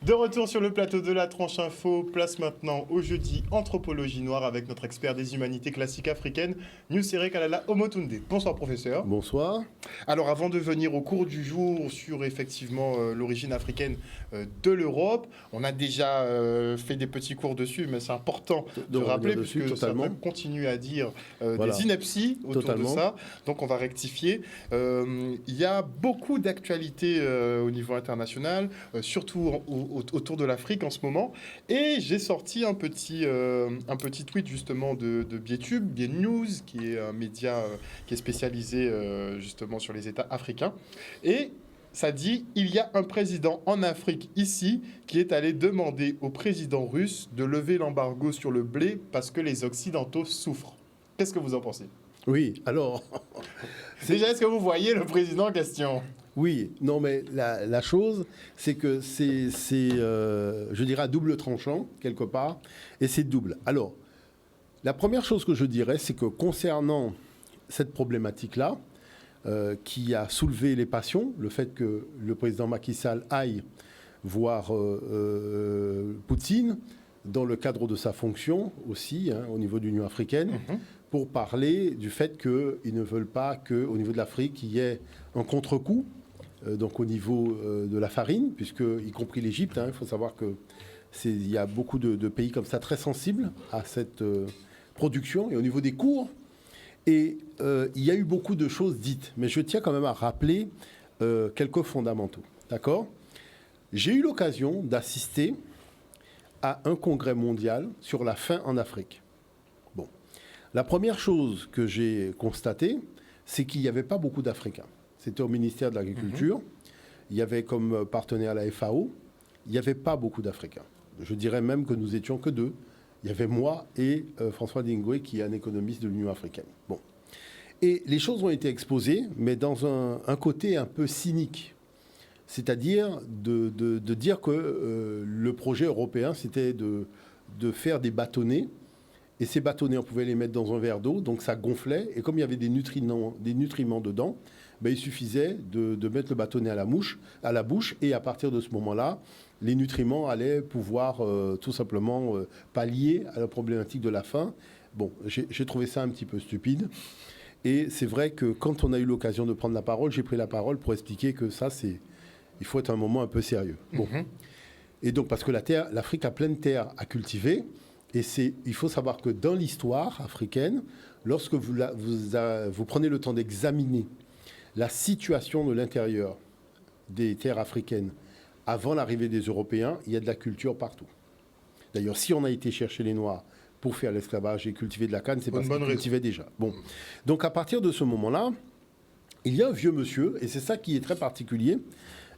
De retour sur le plateau de la Tranche Info, place maintenant au jeudi Anthropologie Noire avec notre expert des humanités classiques africaines, Nusere Kalala Omotunde. Bonsoir professeur. Bonsoir. Alors avant de venir au cours du jour sur effectivement l'origine africaine de l'Europe, on a déjà fait des petits cours dessus, mais c'est important de rappeler puisque certains continuent à dire des inepties autour de ça. Donc on va rectifier. Il y a beaucoup d'actualités au niveau international, surtout autour de l'Afrique en ce moment. Et j'ai sorti un petit tweet justement de Bietube, Bien News, qui est un média qui est spécialisé justement sur les États africains. Et ça dit, il y a un président en Afrique ici qui est allé demander au président russe de lever l'embargo sur le blé parce que les Occidentaux souffrent. Qu'est-ce que vous en pensez ? Oui, alors... Déjà, est-ce que vous voyez le président en question ? Oui, non, mais la chose, c'est que c'est je dirais, à double tranchant, quelque part, et c'est double. Alors, la première chose que je dirais, c'est que concernant cette problématique-là, qui a soulevé les passions, le fait que le président Macky Sall aille voir Poutine, dans le cadre de sa fonction aussi, au niveau de l'Union africaine, pour parler du fait qu'ils ne veulent pas qu'au niveau de l'Afrique, il y ait un contre-coup, donc au niveau de la farine, puisque, y compris l'Égypte, il faut savoir qu'il y a beaucoup de pays comme ça très sensibles à cette production, et au niveau des cours. Et il y a eu beaucoup de choses dites, mais je tiens quand même à rappeler quelques fondamentaux. D'accord ? J'ai eu l'occasion d'assister à un congrès mondial sur la faim en Afrique. Bon. La première chose que j'ai constatée, c'est qu'il n'y avait pas beaucoup d'Africains. C'était au ministère de l'Agriculture. Il y avait comme partenaire la FAO. Il n'y avait pas beaucoup d'Africains. Je dirais même que nous étions que deux. Il y avait moi et François Dingoué, qui est un économiste de l'Union africaine. Bon. Et les choses ont été exposées, mais dans un côté un peu cynique. C'est-à-dire de dire que le projet européen, c'était de faire des bâtonnets. Et ces bâtonnets, on pouvait les mettre dans un verre d'eau, donc ça gonflait. Et comme il y avait des nutriments dedans, il suffisait de mettre le bâtonnet à la bouche. Et à partir de ce moment-là, les nutriments allaient pouvoir tout simplement pallier à la problématique de la faim. Bon, j'ai trouvé ça un petit peu stupide. Et c'est vrai que quand on a eu l'occasion de prendre la parole, j'ai pris la parole pour expliquer que ça, il faut être un moment un peu sérieux. Bon. Et donc, parce que l'Afrique a plein de terres à cultiver. Et il faut savoir que dans l'histoire africaine, lorsque vous prenez le temps d'examiner la situation de l'intérieur des terres africaines avant l'arrivée des Européens, il y a de la culture partout. D'ailleurs, si on a été chercher les Noirs pour faire l'esclavage et cultiver de la canne, c'est parce qu'ils cultivaient déjà. Bon. Donc, à partir de ce moment-là, il y a un vieux monsieur, et c'est ça qui est très particulier,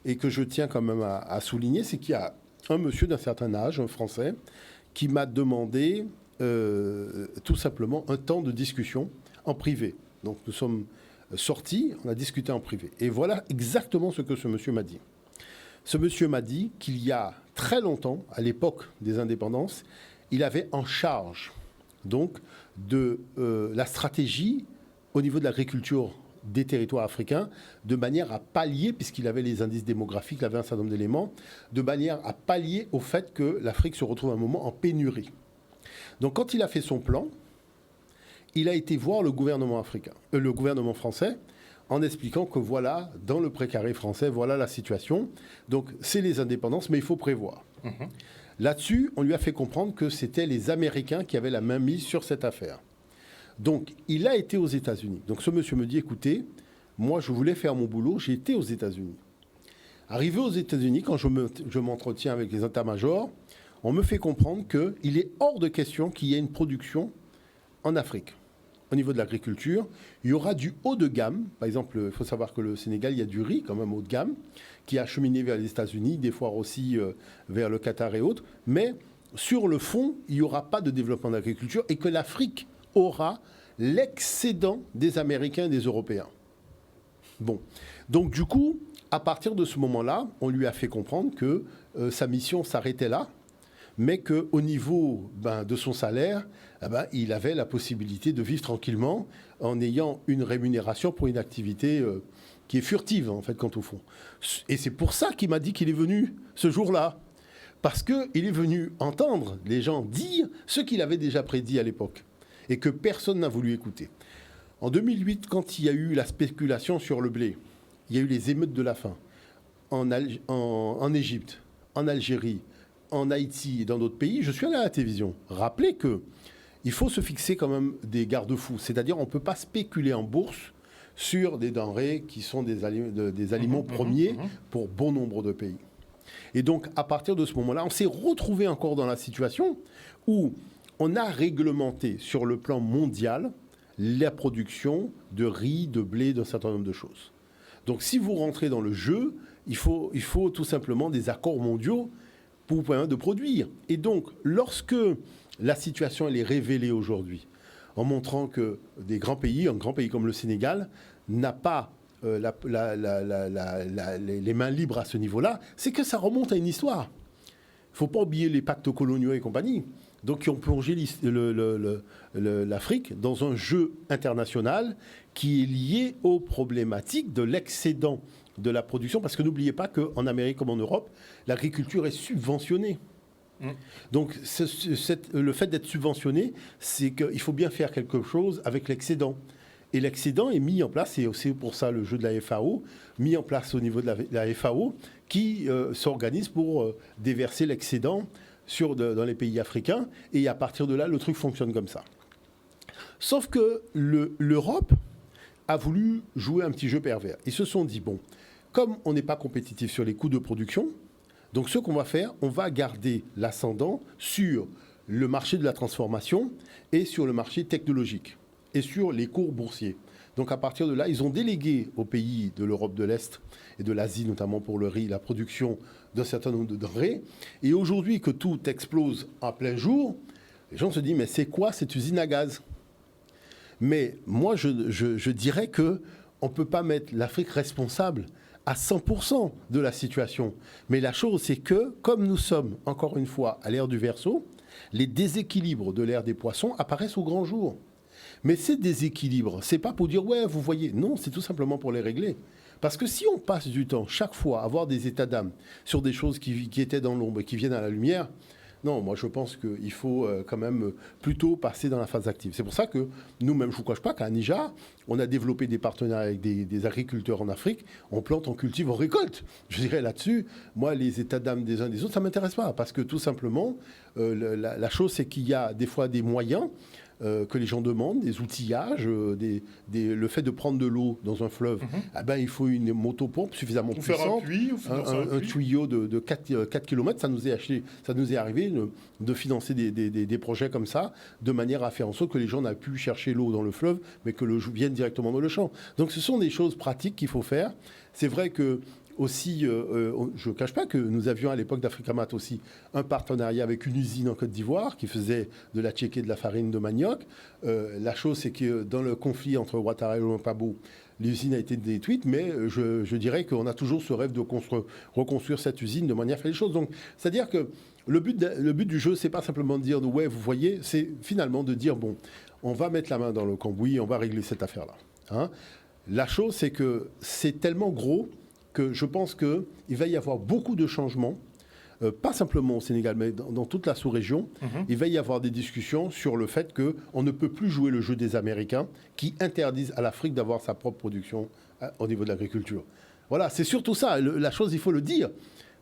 et que je tiens quand même à souligner, c'est qu'il y a un monsieur d'un certain âge, un Français, qui m'a demandé tout simplement un temps de discussion en privé. Donc nous sommes sortis, on a discuté en privé. Et voilà exactement ce que ce monsieur m'a dit. Ce monsieur m'a dit qu'il y a très longtemps, à l'époque des indépendances, il avait en charge donc de la stratégie au niveau de l'agriculture des territoires africains, de manière à pallier, puisqu'il avait les indices démographiques, il avait un certain nombre d'éléments, de manière à pallier au fait que l'Afrique se retrouve à un moment en pénurie. Donc quand il a fait son plan, il a été voir le gouvernement français, en expliquant que voilà, dans le précaré français, voilà la situation. Donc c'est les indépendances, mais il faut prévoir. Là-dessus, on lui a fait comprendre que c'était les Américains qui avaient la main mise sur cette affaire. Donc, il a été aux États-Unis. Donc, ce monsieur me dit, écoutez, moi, je voulais faire mon boulot, j'ai été aux États-Unis. Arrivé aux États-Unis, quand je m'entretiens avec les états-majors, on me fait comprendre qu'il est hors de question qu'il y ait une production en Afrique. Au niveau de l'agriculture, il y aura du haut de gamme. Par exemple, il faut savoir que le Sénégal, il y a du riz, quand même haut de gamme, qui a acheminé vers les États-Unis, des fois aussi vers le Qatar et autres. Mais sur le fond, il n'y aura pas de développement d'agriculture et que l'Afrique aura l'excédent des Américains et des Européens. Bon. Donc, du coup, à partir de ce moment-là, on lui a fait comprendre que sa mission s'arrêtait là, mais qu'au niveau de son salaire, il avait la possibilité de vivre tranquillement en ayant une rémunération pour une activité qui est furtive, en fait, quant au fond. Et c'est pour ça qu'il m'a dit qu'il est venu ce jour-là. parce qu'il est venu entendre les gens dire ce qu'il avait déjà prédit à l'époque et que personne n'a voulu écouter. En 2008, quand il y a eu la spéculation sur le blé, il y a eu les émeutes de la faim en Égypte, en Algérie, en Haïti et dans d'autres pays, je suis allé à la télévision. Rappelez qu'il faut se fixer quand même des garde-fous. C'est-à-dire on ne peut pas spéculer en bourse sur des denrées qui sont des aliments premiers pour bon nombre de pays. Et donc, à partir de ce moment-là, on s'est retrouvé encore dans la situation où on a réglementé sur le plan mondial la production de riz, de blé, d'un certain nombre de choses. Donc, si vous rentrez dans le jeu, il faut tout simplement des accords mondiaux pour vous permettre de produire. Et donc, lorsque la situation elle est révélée aujourd'hui, en montrant que un grand pays comme le Sénégal, n'a pas les mains libres à ce niveau-là, c'est que ça remonte à une histoire. Il ne faut pas oublier les pactes coloniaux et compagnie, donc qui ont plongé l'Afrique dans un jeu international qui est lié aux problématiques de l'excédent de la production, parce que n'oubliez pas qu'en Amérique comme en Europe, l'agriculture est subventionnée. Donc le fait d'être subventionné, c'est qu'il faut bien faire quelque chose avec l'excédent. Et l'excédent est mis en place, et c'est pour ça le jeu de la FAO, mis en place au niveau de la FAO, qui s'organise pour déverser l'excédent dans les pays africains. Et à partir de là, le truc fonctionne comme ça. Sauf que l'Europe a voulu jouer un petit jeu pervers. Ils se sont dit, bon, comme on n'est pas compétitif sur les coûts de production, donc ce qu'on va faire, on va garder l'ascendant sur le marché de la transformation et sur le marché technologique et sur les cours boursiers. Donc à partir de là, ils ont délégué aux pays de l'Europe de l'Est et de l'Asie, notamment pour le riz, la production d'un certain nombre de denrées. Et aujourd'hui que tout explose en plein jour, les gens se disent, mais c'est quoi cette usine à gaz ? Mais moi, je dirais qu'on ne peut pas mettre l'Afrique responsable à 100% de la situation. Mais la chose, c'est que, comme nous sommes, encore une fois, à l'ère du Verseau, les déséquilibres de l'ère des poissons apparaissent au grand jour. Mais ces déséquilibres, c'est pas pour dire, ouais, vous voyez, non, c'est tout simplement pour les régler. Parce que si on passe du temps, chaque fois, à avoir des états d'âme sur des choses qui étaient dans l'ombre et qui viennent à la lumière, non, moi je pense qu'il faut quand même plutôt passer dans la phase active. C'est pour ça que nous-mêmes, je ne vous cache pas qu'à Niger, on a développé des partenariats avec des agriculteurs en Afrique. On plante, on cultive, on récolte. Je dirais là-dessus, moi, les états d'âme des uns des autres, ça ne m'intéresse pas. Parce que tout simplement, la chose, c'est qu'il y a des fois des moyens que les gens demandent, des outillages, le fait de prendre de l'eau dans un fleuve, il faut une motopompe suffisamment puissante, un tuyau de 4 km, ça nous est arrivé de financer des projets comme ça, de manière à faire en sorte que les gens n'aient plus chercher l'eau dans le fleuve, mais que l'eau vienne directement dans le champ. Donc ce sont des choses pratiques qu'il faut faire. C'est vrai que aussi, je ne cache pas que nous avions à l'époque d'Africamat aussi un partenariat avec une usine en Côte d'Ivoire qui faisait de la tchéké et de la farine de manioc. La chose, c'est que dans le conflit entre Ouattara et Mpabo, l'usine a été détruite, mais je dirais qu'on a toujours ce rêve de reconstruire cette usine de manière à faire les choses. Donc, c'est-à-dire que le but du jeu, c'est pas simplement de dire, ouais, vous voyez, c'est finalement de dire, bon, on va mettre la main dans le cambouis, on va régler cette affaire-là. Hein. La chose, c'est que c'est tellement gros que je pense qu'il va y avoir beaucoup de changements, pas simplement au Sénégal, mais dans toute la sous-région. Il va y avoir des discussions sur le fait qu'on ne peut plus jouer le jeu des Américains qui interdisent à l'Afrique d'avoir sa propre production au niveau de l'agriculture. Voilà, c'est surtout ça. La chose, il faut le dire,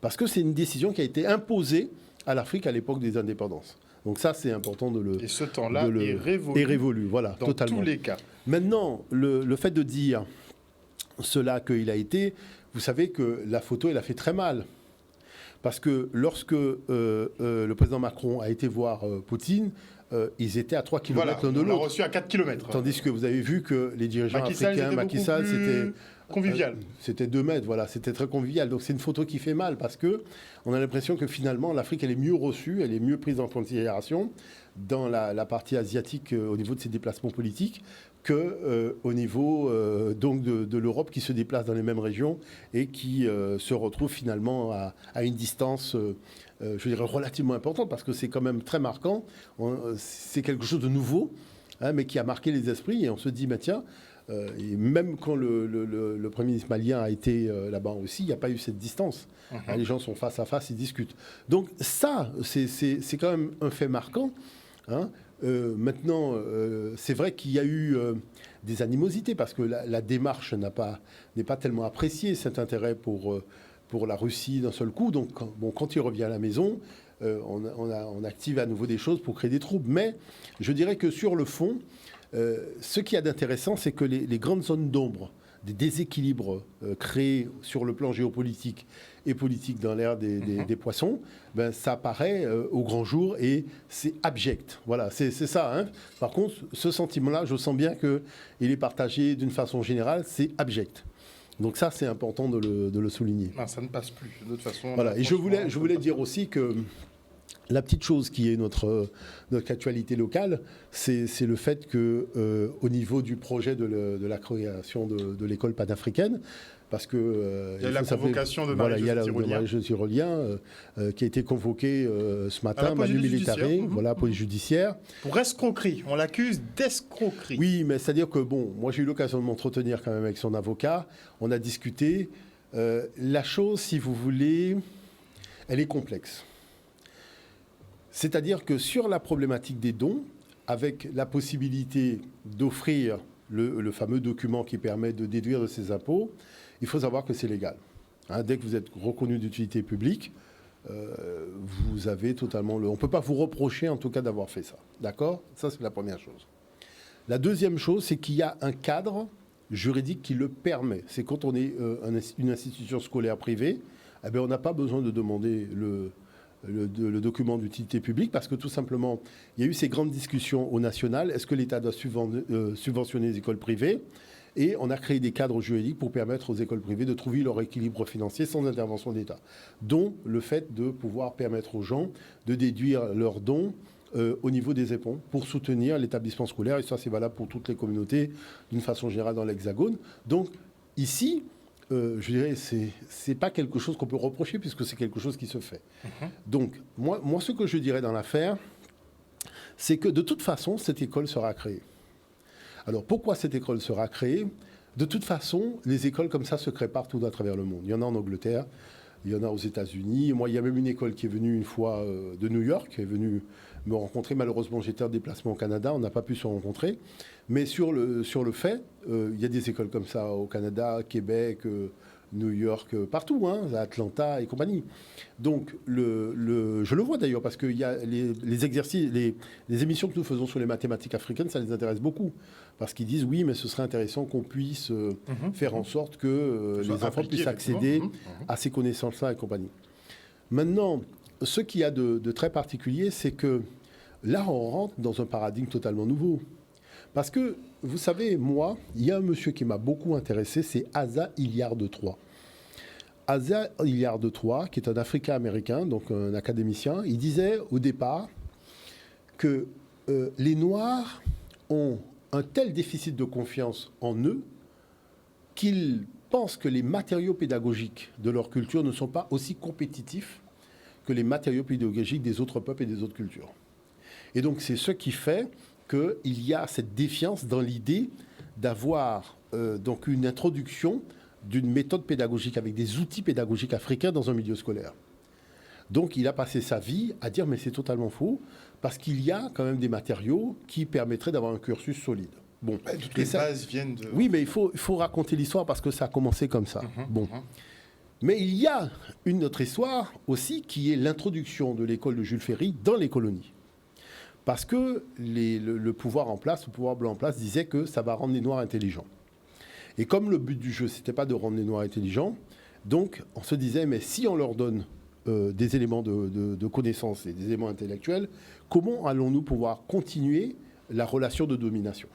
parce que c'est une décision qui a été imposée à l'Afrique à l'époque des indépendances. Donc ça, c'est important de le... Et ce temps-là est révolu. Voilà, dans totalement. tous les cas. Maintenant, le fait de dire cela qu'il a été... Vous savez que la photo, elle a fait très mal. Parce que lorsque le président Macron a été voir Poutine, ils étaient à 3 km l'un de l'autre. On l'a reçu à 4 km. Tandis que vous avez vu que les dirigeants africains, Macky Sall, c'était... convivial. C'était 2 mètres, voilà, c'était très convivial. Donc c'est une photo qui fait mal parce que on a l'impression que finalement l'Afrique elle est mieux reçue, elle est mieux prise en considération dans la partie asiatique au niveau de ses déplacements politiques que au niveau donc de l'Europe qui se déplace dans les mêmes régions et qui se retrouve finalement à une distance je dirais relativement importante parce que c'est quand même très marquant. C'est quelque chose de nouveau, hein, mais qui a marqué les esprits et on se dit, bah, tiens, Et même quand le Premier ministre malien a été là-bas aussi, il n'y a pas eu cette distance. Les gens sont face à face, ils discutent. Donc ça, c'est quand même un fait marquant. Maintenant, c'est vrai qu'il y a eu des animosités parce que la démarche n'est pas tellement appréciée, cet intérêt pour la Russie d'un seul coup. Donc, quand il revient à la maison, on active à nouveau des choses pour créer des troubles. Mais je dirais que sur le fond, ce qu'il y a d'intéressant, c'est que les grandes zones d'ombre, des déséquilibres créés sur le plan géopolitique et politique dans l'ère des poissons, ça apparaît au grand jour et c'est abject. Voilà, c'est ça. Hein. Par contre, ce sentiment-là, je sens bien qu'il est partagé d'une façon générale, c'est abject. Donc ça, c'est important de le souligner. Non, ça ne passe plus, de toute façon. Voilà. Et je voulais dire aussi que la petite chose qui est notre actualité locale, c'est le fait qu'au niveau du projet de la création de l'école panafricaine, parce que il y a la convocation de Marie-Josée Tyrolien qui a été convoquée ce matin, Manu Militari, voilà, police judiciaire. Pour escroquerie, on l'accuse d'escroquerie. Oui, mais c'est-à-dire que, moi j'ai eu l'occasion de m'entretenir quand même avec son avocat, on a discuté. La chose, si vous voulez, elle est complexe. C'est-à-dire que sur la problématique des dons, avec la possibilité d'offrir le fameux document qui permet de déduire de ses impôts, il faut savoir que c'est légal. Dès que vous êtes reconnu d'utilité publique, vous avez totalement on ne peut pas vous reprocher en tout cas d'avoir fait ça. D'accord ? Ça, c'est la première chose. La deuxième chose, c'est qu'il y a un cadre juridique qui le permet. C'est quand on est une institution scolaire privée, on n'a pas besoin de demander le document d'utilité publique parce que tout simplement, il y a eu ces grandes discussions au national. Est-ce que l'État doit subventionner les écoles privées ? Et on a créé des cadres juridiques pour permettre aux écoles privées de trouver leur équilibre financier sans intervention d'État. Dont le fait de pouvoir permettre aux gens de déduire leurs dons au niveau des EPON pour soutenir l'établissement scolaire. Et ça, c'est valable pour toutes les communautés d'une façon générale dans l'Hexagone. Donc ici, je dirais, c'est pas quelque chose qu'on peut reprocher puisque c'est quelque chose qui se fait. Donc, moi, ce que je dirais dans l'affaire, c'est que de toute façon, cette école sera créée. Alors, pourquoi cette école sera créée ? De toute façon, les écoles comme ça se créent partout à travers le monde. Il y en a en Angleterre, il y en a aux États-Unis. Moi, il y a même une école qui est venue une fois de New York, qui est venue me rencontrer. Malheureusement, j'étais en déplacement au Canada, on n'a pas pu se rencontrer. Mais sur le fait, il y a des écoles comme ça au Canada, Québec, New York, partout, Atlanta et compagnie. Donc, je le vois d'ailleurs, parce qu'il y a les exercices, les émissions que nous faisons sur les mathématiques africaines, ça les intéresse beaucoup. Parce qu'ils disent, oui, mais ce serait intéressant qu'on puisse faire en sorte que les enfants puissent accéder à ces connaissances-là et compagnie. Maintenant, ce qu'il y a de très particulier, c'est que là, on rentre dans un paradigme totalement nouveau. Parce que, vous savez, moi, il y a un monsieur qui m'a beaucoup intéressé, c'est Asa Hilliard III. Asa Hilliard III, qui est un Africain-américain, donc un académicien, il disait au départ que les Noirs ont un tel déficit de confiance en eux qu'ils pensent que les matériaux pédagogiques de leur culture ne sont pas aussi compétitifs que les matériaux pédagogiques des autres peuples et des autres cultures. Et donc, c'est ce qui fait qu'il y a cette défiance dans l'idée d'avoir donc une introduction d'une méthode pédagogique avec des outils pédagogiques africains dans un milieu scolaire. Donc il a passé sa vie à dire mais c'est totalement faux parce qu'il y a quand même des matériaux qui permettraient d'avoir un cursus solide. Bon, toutes les bases viennent de... Oui, mais il faut raconter l'histoire parce que ça a commencé comme ça. Mais il y a une autre histoire aussi qui est l'introduction de l'école de Jules Ferry dans les colonies. Parce que le pouvoir en place, le pouvoir blanc en place, disait que ça va rendre les Noirs intelligents. Et comme le but du jeu, c'était pas de rendre les Noirs intelligents, donc on se disait, mais si on leur donne des éléments de connaissance et des éléments intellectuels, comment allons-nous pouvoir continuer la relation de domination ?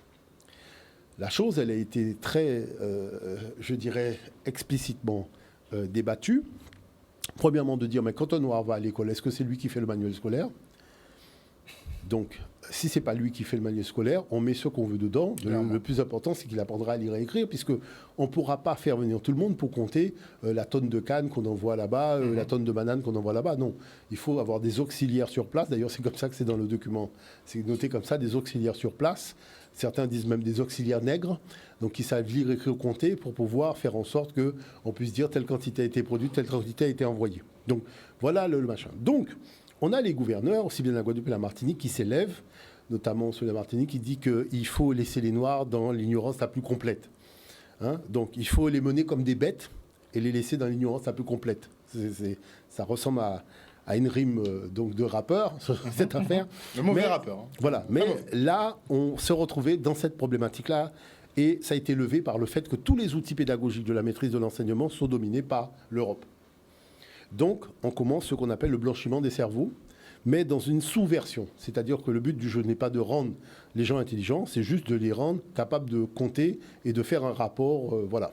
La chose, elle a été très, je dirais, explicitement débattue. Premièrement, de dire, mais quand un Noir va à l'école, est-ce que c'est lui qui fait le manuel scolaire ? Donc, si ce n'est pas lui qui fait le manuel scolaire, on met ce qu'on veut dedans. Le plus important, c'est qu'il apprendra à lire et écrire, puisqu'on ne pourra pas faire venir tout le monde pour compter la tonne de canne qu'on envoie là-bas, la tonne de bananes qu'on envoie là-bas. Non, il faut avoir des auxiliaires sur place. D'ailleurs, c'est comme ça que c'est dans le document. C'est noté comme ça, des auxiliaires sur place. Certains disent même des auxiliaires nègres, donc qui savent lire, écrire, compter pour pouvoir faire en sorte qu'on puisse dire telle quantité a été produite, telle quantité a été envoyée. Donc, voilà le machin. Donc, on a les gouverneurs, aussi bien la Guadeloupe et la Martinique, qui s'élèvent, notamment sur la Martinique, qui dit qu'il faut laisser les Noirs dans l'ignorance la plus complète. Hein, donc, il faut les mener comme des bêtes et les laisser dans l'ignorance la plus complète. Ça ressemble à une rime donc de rappeur, cette affaire. Le mauvais rappeur. Hein. Voilà. Mais là, on se retrouvait dans cette problématique-là et ça a été levé par le fait que tous les outils pédagogiques de la maîtrise de l'enseignement sont dominés par l'Europe. Donc, on commence ce qu'on appelle le blanchiment des cerveaux, mais dans une sous-version. C'est-à-dire que le but du jeu n'est pas de rendre les gens intelligents, c'est juste de les rendre capables de compter et de faire un rapport. Voilà.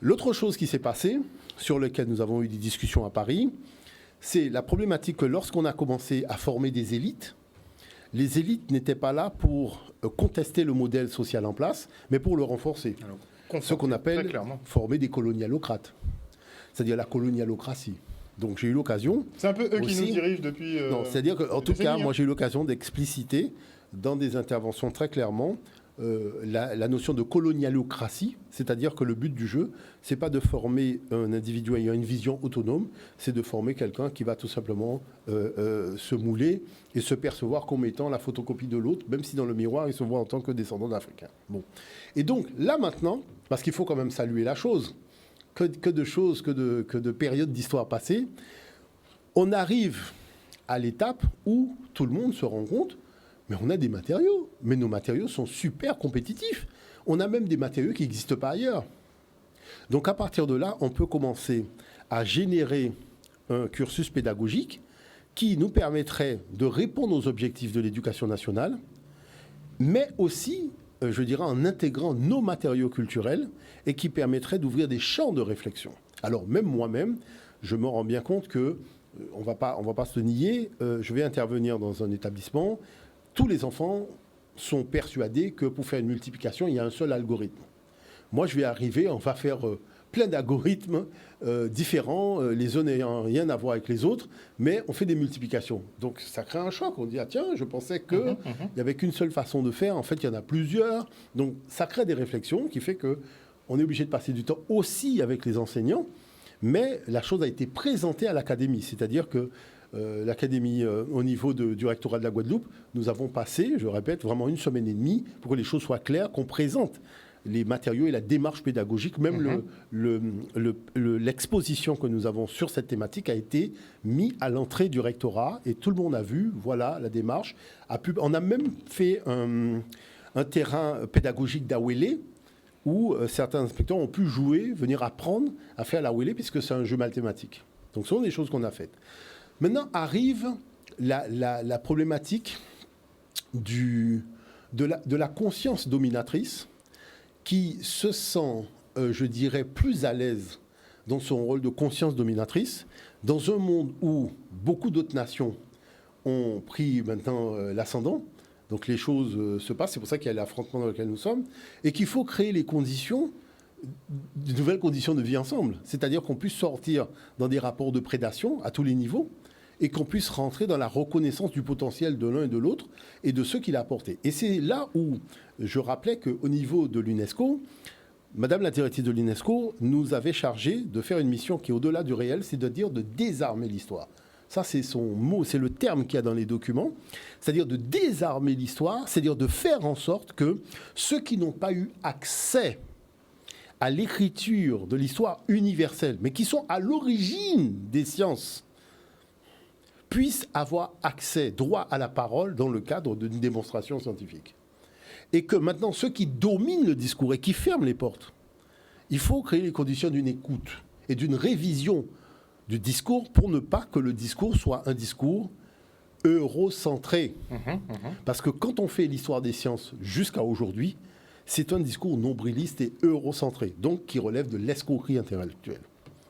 L'autre chose qui s'est passée, sur laquelle nous avons eu des discussions à Paris, c'est la problématique que lorsqu'on a commencé à former des élites, les élites n'étaient pas là pour contester le modèle social en place, mais pour le renforcer. Alors, ce qu'on appelle former des colonialocrates. C'est-à-dire la colonialocratie. Donc j'ai eu l'occasion... C'est un peu eux qui nous dirigent depuis... non, c'est-à-dire qu'en tout cas, moi j'ai eu l'occasion d'expliciter dans des interventions très clairement la notion de colonialocratie, c'est-à-dire que le but du jeu, c'est pas de former un individu ayant une vision autonome, c'est de former quelqu'un qui va tout simplement se mouler et se percevoir comme étant la photocopie de l'autre, même si dans le miroir, il se voit en tant que descendant d'Africains. Bon. Et donc là maintenant, parce qu'il faut quand même saluer la chose, que de choses, que de périodes d'histoire passée, on arrive à l'étape où tout le monde se rend compte, mais on a des matériaux, mais nos matériaux sont super compétitifs. On a même des matériaux qui n'existent pas ailleurs. Donc à partir de là, on peut commencer à générer un cursus pédagogique qui nous permettrait de répondre aux objectifs de l'éducation nationale, mais aussi, je dirais, en intégrant nos matériaux culturels et qui permettrait d'ouvrir des champs de réflexion. Alors même moi-même, je me rends bien compte que, on va pas se nier, je vais intervenir dans un établissement, tous les enfants sont persuadés que pour faire une multiplication, il y a un seul algorithme. Moi, je vais arriver, on va faire plein d'algorithmes différents, les uns n'ayant rien à voir avec les autres, mais on fait des multiplications. Donc ça crée un choc. On dit, ah tiens, je pensais qu'il n'y avait qu'une seule façon de faire. En fait, il y en a plusieurs. Donc ça crée des réflexions qui fait qu'on est obligé de passer du temps aussi avec les enseignants. Mais la chose a été présentée à l'académie. C'est-à-dire que l'académie, au niveau du rectorat de la Guadeloupe, nous avons passé, je répète, vraiment 1 semaine et demie pour que les choses soient claires, qu'on présente les matériaux et la démarche pédagogique, même l'exposition que nous avons sur cette thématique a été mise à l'entrée du rectorat et tout le monde a vu, voilà, la démarche. On a même fait un terrain pédagogique d'Awélé où certains inspecteurs ont pu jouer, venir apprendre à faire l'Awélé puisque c'est un jeu mathématique. Donc ce sont des choses qu'on a faites. Maintenant arrive la problématique de la conscience dominatrice qui se sent, je dirais, plus à l'aise dans son rôle de conscience dominatrice, dans un monde où beaucoup d'autres nations ont pris maintenant l'ascendant, donc les choses se passent, c'est pour ça qu'il y a l'affrontement dans lequel nous sommes, et qu'il faut créer les conditions, de nouvelles conditions de vie ensemble, c'est-à-dire qu'on puisse sortir dans des rapports de prédation à tous les niveaux, et qu'on puisse rentrer dans la reconnaissance du potentiel de l'un et de l'autre et de ceux qu'il a apportés. Et c'est là où je rappelais qu'au niveau de l'UNESCO, Madame la directrice de l'UNESCO nous avait chargé de faire une mission qui est au-delà du réel, c'est-à-dire de désarmer l'histoire. Ça, c'est son mot, c'est le terme qu'il y a dans les documents. C'est-à-dire de désarmer l'histoire, c'est-à-dire de faire en sorte que ceux qui n'ont pas eu accès à l'écriture de l'histoire universelle, mais qui sont à l'origine des sciences, puissent avoir accès, droit à la parole dans le cadre d'une démonstration scientifique. Et que maintenant, ceux qui dominent le discours et qui ferment les portes, il faut créer les conditions d'une écoute et d'une révision du discours pour ne pas que le discours soit un discours eurocentré. Parce que quand on fait l'histoire des sciences jusqu'à aujourd'hui, c'est un discours nombriliste et eurocentré, donc qui relève de l'escroquerie intellectuelle.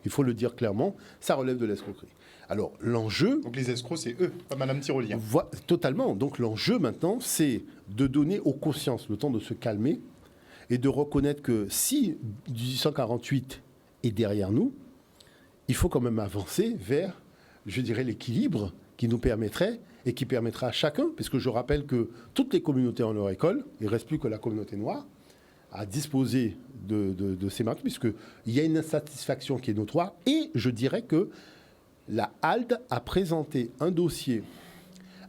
Il faut le dire clairement, ça relève de l'escroquerie. Alors, l'enjeu... Donc les escrocs, c'est eux, pas Madame Tirolian. Totalement. Donc l'enjeu maintenant, c'est de donner aux consciences le temps de se calmer et de reconnaître que si 1848 est derrière nous, il faut quand même avancer vers, je dirais, l'équilibre qui nous permettrait et qui permettra à chacun, puisque je rappelle que toutes les communautés ont leur école, il ne reste plus que la communauté noire, à disposer de ces marques, puisqu'il y a une insatisfaction qui est notoire. Et je dirais que la HALD a présenté un dossier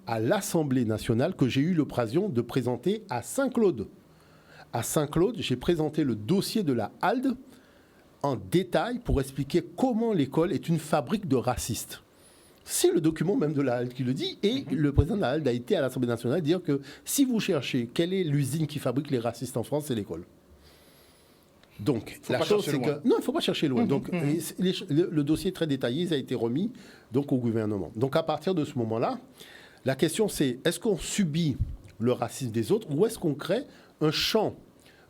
à l'Assemblée nationale que j'ai eu l'occasion de présenter à Saint-Claude. À Saint-Claude, j'ai présenté le dossier de la HALD en détail pour expliquer comment l'école est une fabrique de racistes. C'est le document même de la HALD qui le dit, et le président de la HALD a été à l'Assemblée nationale dire que si vous cherchez quelle est l'usine qui fabrique les racistes en France, c'est l'école. Donc, la chose, c'est que... Non, il ne faut pas chercher loin. Donc, le dossier très détaillé, il a été remis donc, au gouvernement. Donc, à partir de ce moment-là, la question, c'est est-ce qu'on subit le racisme des autres ou est-ce qu'on crée un champ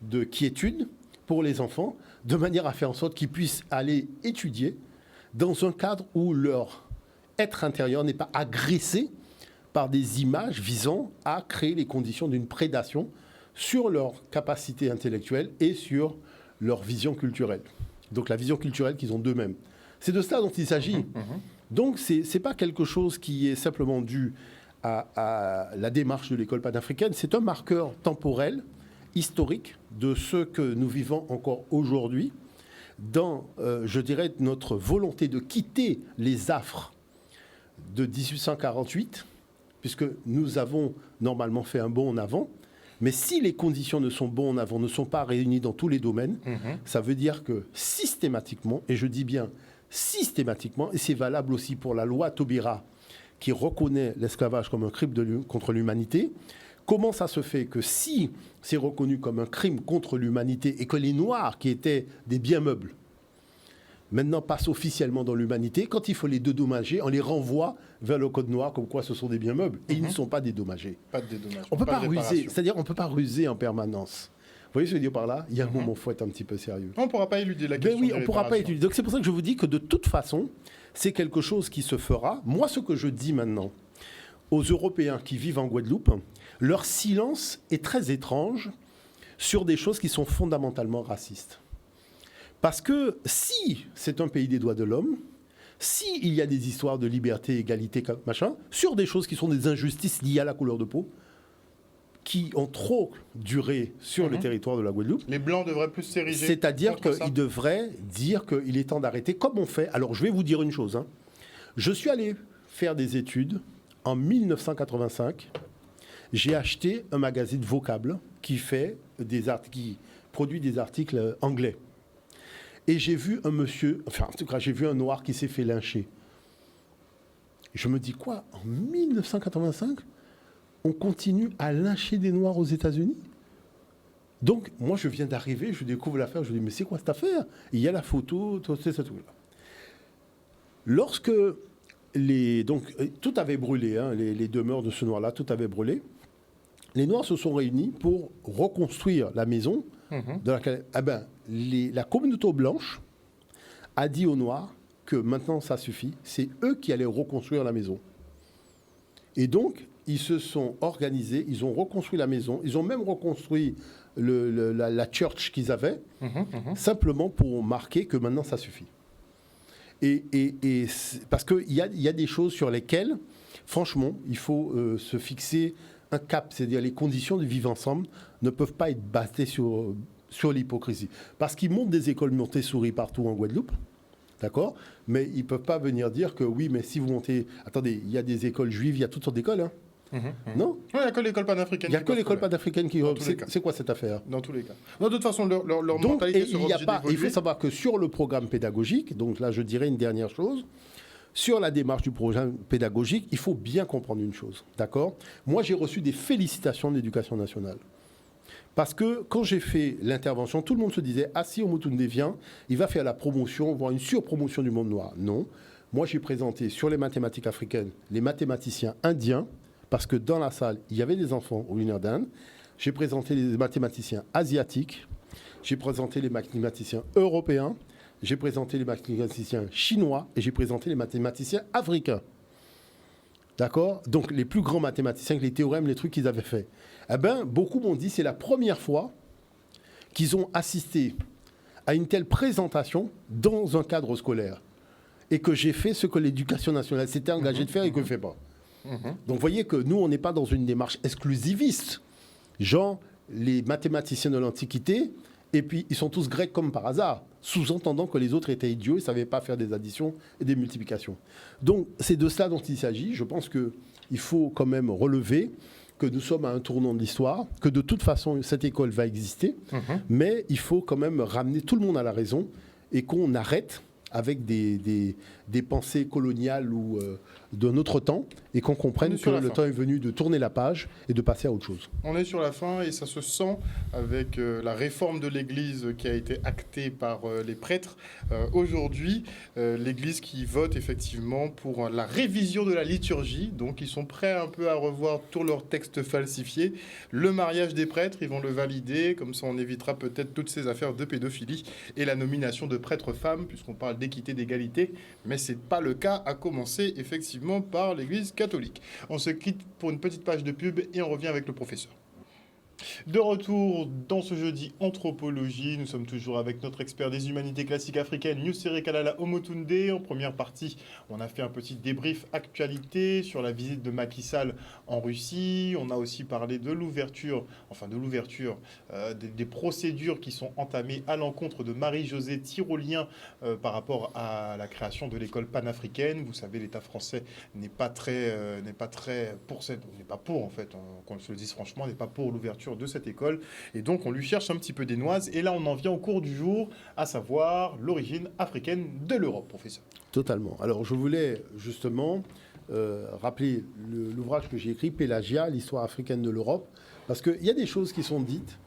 de quiétude pour les enfants de manière à faire en sorte qu'ils puissent aller étudier dans un cadre où leur être intérieur n'est pas agressé par des images visant à créer les conditions d'une prédation sur leur capacité intellectuelle et sur leur vision culturelle. Donc la vision culturelle qu'ils ont d'eux-mêmes. C'est de cela dont il s'agit. Donc ce n'est pas quelque chose qui est simplement dû à la démarche de l'école panafricaine. C'est un marqueur temporel, historique, de ce que nous vivons encore aujourd'hui dans, je dirais, notre volonté de quitter les affres de 1848, puisque nous avons normalement fait un bond en avant. Mais si les conditions ne sont bonnes en avant, ne sont pas réunies dans tous les domaines, ça veut dire que systématiquement, et je dis bien systématiquement, et c'est valable aussi pour la loi Taubira, qui reconnaît l'esclavage comme un crime contre l'humanité, comment ça se fait que si c'est reconnu comme un crime contre l'humanité et que les Noirs, qui étaient des biens meubles, maintenant passent officiellement dans l'humanité, quand il faut les dédommager, on les renvoie vers le code noir comme quoi ce sont des biens meubles. Et ils ne sont pas dédommagés. Pas de dédommagement. On ne peut pas ruser, c'est-à-dire on ne peut pas ruser en permanence. Vous voyez ce que je veux dire par là? Il y a un moment où il faut être un petit peu sérieux. On ne pourra pas éluder la question. Oui, on ne pourra pas éluder. Donc c'est pour ça que je vous dis que de toute façon, c'est quelque chose qui se fera. Moi, ce que je dis maintenant aux Européens qui vivent en Guadeloupe, leur silence est très étrange sur des choses qui sont fondamentalement racistes. Parce que si c'est un pays des droits de l'homme, s'il y a des histoires de liberté, égalité, machin, sur des choses qui sont des injustices liées à la couleur de peau, qui ont trop duré sur le territoire de la Guadeloupe. Les Blancs devraient plus s'ériger. C'est-à-dire qu'ils devraient dire qu'il est temps d'arrêter, comme on fait. Alors, je vais vous dire une chose. Je suis allé faire des études en 1985. J'ai acheté un magazine Vocable qui produit des articles anglais. Et j'ai vu un monsieur, enfin, en tout cas, j'ai vu un noir qui s'est fait lyncher. Je me dis quoi? En 1985, on continue à lyncher des noirs aux États-Unis? Donc, moi, je viens d'arriver, je découvre l'affaire, je dis, mais c'est quoi cette affaire? Et il y a la photo, tout ça, tout là. Lorsque donc, tout avait brûlé, les demeures de ce noir-là, tout avait brûlé, les Noirs se sont réunis pour reconstruire la maison dans laquelle, la communauté blanche a dit aux Noirs que maintenant ça suffit, c'est eux qui allaient reconstruire la maison. Et donc, ils se sont organisés, ils ont reconstruit la maison, ils ont même reconstruit la church qu'ils avaient, simplement pour marquer que maintenant ça suffit. Et parce qu'il y a des choses sur lesquelles, franchement, il faut se fixer un cap, c'est-à-dire les conditions de vivre ensemble ne peuvent pas être basées sur l'hypocrisie. Parce qu'ils montent des écoles Montessori partout en Guadeloupe, d'accord? Mais ils ne peuvent pas venir dire que oui, mais si vous montez... Attendez, il y a des écoles juives, il y a toutes sortes d'écoles, hein? Non? Il n'y a que l'école panafricaine. Il n'y a que l'école panafricaine qui... C'est quoi cette affaire? Dans tous les cas. Non, de toute façon, leur mentalité sera obligée d'évoluer. Il faut savoir que sur le programme pédagogique, donc là je dirais une dernière chose, sur la démarche du programme pédagogique, il faut bien comprendre une chose, d'accord? Moi, j'ai reçu des félicitations de l'Éducation nationale. Parce que quand j'ai fait l'intervention, tout le monde se disait « Ah si, Omotunde vient, il va faire la promotion, voire une surpromotion du monde noir. » Non. Moi, j'ai présenté sur les mathématiques africaines les mathématiciens indiens, parce que dans la salle, il y avait des enfants originaires d'Inde. J'ai présenté les mathématiciens asiatiques. J'ai présenté les mathématiciens européens. j'ai présenté les mathématiciens chinois et j'ai présenté les mathématiciens africains. D'accord ? Donc, les plus grands mathématiciens, les théorèmes, les trucs qu'ils avaient faits. Eh bien, beaucoup m'ont dit c'est la première fois qu'ils ont assisté à une telle présentation dans un cadre scolaire. Et que j'ai fait ce que l'éducation nationale s'était engagée de faire et que je ne fais pas. Donc, vous voyez que nous, on n'est pas dans une démarche exclusiviste. Genre, les mathématiciens de l'Antiquité, et puis ils sont tous grecs comme par hasard, sous-entendant que les autres étaient idiots et ne savaient pas faire des additions et des multiplications. Donc, c'est de cela dont il s'agit. Je pense qu'il faut quand même relever que nous sommes à un tournant de l'histoire, que de toute façon, cette école va exister, mais il faut quand même ramener tout le monde à la raison et qu'on arrête avec des pensées coloniales ou d'un autre temps, et qu'on comprenne que le temps est venu de tourner la page et de passer à autre chose. On est sur la fin et ça se sent avec la réforme de l'Église qui a été actée par les prêtres. Aujourd'hui, l'Église qui vote effectivement pour la révision de la liturgie, donc ils sont prêts un peu à revoir tous leurs textes falsifiés. Le mariage des prêtres, ils vont le valider, comme ça on évitera peut-être toutes ces affaires de pédophilie, et la nomination de prêtres femmes, puisqu'on parle d'équité, d'égalité, mais c'est pas le cas, à commencer effectivement par l'Église catholique. On se quitte pour une petite page de pub et on revient avec le professeur. De retour dans ce jeudi anthropologie, nous sommes toujours avec notre expert des humanités classiques africaines, Nusere Kalala Omotunde. En première partie, on a fait un petit débrief actualité sur la visite de Macky Sall en Russie. On a aussi parlé de l'ouverture, des procédures qui sont entamées à l'encontre de Marie-Josée Tyrolien par rapport à la création de l'école panafricaine. Vous savez, l'État français n'est pas pour en fait, qu'on se le dise franchement, n'est pas pour l'ouverture de cette école, et donc on lui cherche un petit peu des noises, et là on en vient au cours du jour, à savoir l'origine africaine de l'Europe, professeur. Totalement. Alors je voulais justement rappeler l'ouvrage que j'ai écrit, Pélagia, l'histoire africaine de l'Europe, parce qu'il y a des choses qui sont dites,